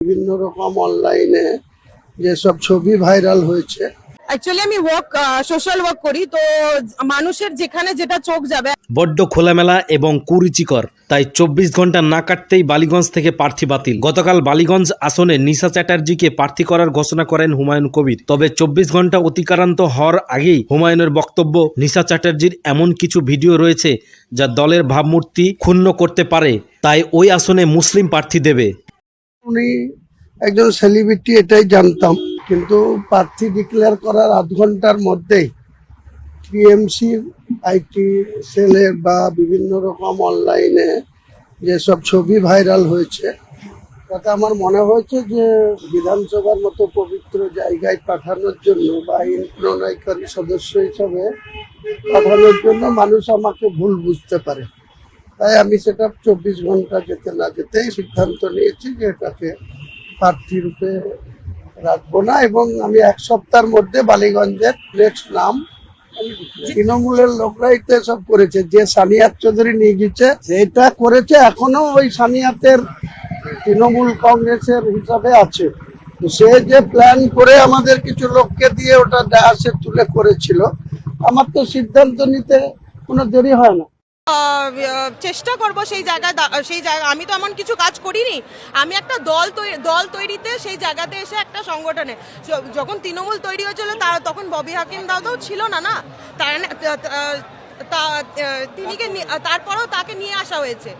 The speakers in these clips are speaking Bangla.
বিভিন্ন রকম অনলাইনে যেসব ছবি ভাইরাল হয়েছে, অ্যাকচুয়ালি আমি সোশ্যাল ওয়ার্ক করি, তো মানুষের যেখানে যেটা চোখ যাবে। বড্ড খোলামেলা এবং কুরুচিকর, তাই 24 ঘন্টা না কাটতেই বালিগঞ্জ থেকে প্রার্থী বাতিল। গতকাল বালিগঞ্জ আসনে নিশা চ্যাটার্জিকে প্রার্থী করার ঘোষণা করেন হুমায়ুন কবির। তবে 24 ঘন্টা অতিক্রান্ত হওয়ার আগেই হুমায়ুনের বক্তব্য, নিশা চ্যাটার্জির এমন কিছু ভিডিও রয়েছে যা দলের ভাবমূর্তি ক্ষুণ্ণ করতে পারে, তাই ওই আসনে মুসলিম প্রার্থী দেবে। উনি একজন সেলিব্রিটি এটাই জানতাম, কিন্তু প্রার্থী ডিক্লেয়ার করার আধ ঘন্টার মধ্যেই টিএমসির আইটি সেলের বা বিভিন্ন রকম অনলাইনে যেসব ছবি ভাইরাল হয়েছে, তাতে আমার মনে হয়েছে যে বিধানসভার মতো পবিত্র জায়গায় পাঠানোর জন্য বা আইন প্রণয়নকারী সদস্য হিসাবে পাঠানোর জন্য মানুষ আমাকে ভুল বুঝতে পারে। তাই আমি সেটা 24 ঘন্টা যেতে না যেতেই সিদ্ধান্ত নিয়েছি যে এটাকে প্রার্থী রূপে রাখবো না, এবং আমি এক সপ্তাহের মধ্যে বালিগঞ্জের নেক্সট নাম তৃণমূলের লোকরাই তো সব করেছে। যে সানিয়াত চৌধুরী নিয়ে গেছে সেটা করেছে, এখনো ওই সানিয়াতের তৃণমূল কংগ্রেসের হিসাবে আছে। তো সে যে প্ল্যান করে আমাদের কিছু লোককে দিয়ে ওটা ডায়াসে তুলে করেছিল, আমার তো সিদ্ধান্ত নিতে কোনো দেরি হয় না। চেষ্টা করব সেই জায়গায় আমি তো এমন কিছু কাজ করিনি। আমি একটা দল তৈরিতে সেই জায়গাতে এসে একটা সংগঠনে, যখন তৃণমূল তৈরি হয়েছিল তখন ববি হাকিম দাদাও ছিল না তারপরেও তাকে নিয়ে আসা হয়েছে।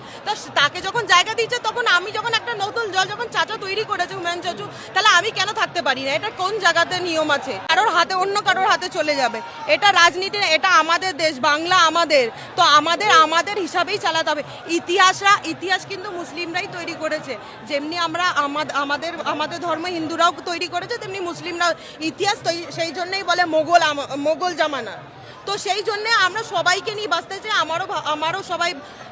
তাকে যখন জায়গা দিয়েছে, তখন আমি যখন একটা নতুন দল যখন চাচা তৈরি করেছে, হুমায়ুন চাচু, তাহলে আমি কেন থাকতে পারি না? এটা কোন জায়গাতে নিয়ম আছে? অন্য কারোর হাতে চলে যাবে? এটা রাজনীতি, এটা আমাদের দেশ, বাংলা আমাদের, তো আমাদের হিসাবেই চালাতে হবে। ইতিহাস কিন্তু মুসলিমরাই তৈরি করেছে। যেমনি আমরা আমাদের ধর্ম হিন্দুরাও তৈরি করেছে, তেমনি মুসলিমরাও ইতিহাস সেই জন্যই বলে মোগল জামানা। তো সেই জন্য আমরা সবাইকে নিয়ে বাঁচতে চাই। আমারও সবাই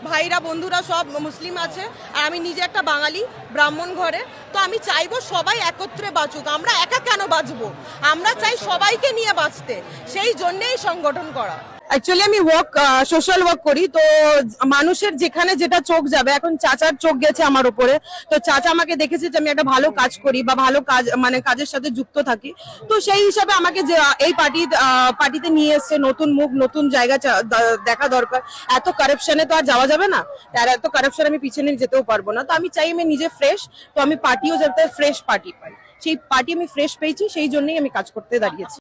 ভাইরা বন্ধুরা সব মুসলিম আছে, আর আমি নিজে একটা বাঙালি ব্রাহ্মণ ঘরে। তো আমি চাইবো সবাই একত্রে বাঁচুক। আমরা একা কেন বাঁচবো? আমরা চাই সবাইকে নিয়ে বাঁচতে, সেই জন্যেই সংগঠন করা। অ্যাকচুয়ালি আমি সোশ্যাল ওয়ার্ক করি, তো মানুষের যেখানে যেটা চোখ যাবে। এখন চাচার চোখ গেছে আমার উপরে, তো চাচা আমাকে দেখেছে যে আমি একটা ভালো কাজ করি বা ভালো কাজ কাজের সাথে যুক্ত থাকি, তো সেই হিসাবে আমাকে যে এই পার্টিতে নিয়ে এসছে, নতুন মুখ নতুন জায়গা দেখা দরকার। এত কারাপশনে তো আর যাওয়া যাবে না, আর এত কারাপশন আমি পিছনে যেতেও পারবো না। তো আমি চাই আমি নিজে ফ্রেশ, তো আমি পার্টিও যাতে ফ্রেশ পার্টি পাই, সেই পার্টি আমি ফ্রেশ পেয়েছি, সেই জন্যই আমি কাজ করতে দাঁড়িয়েছি।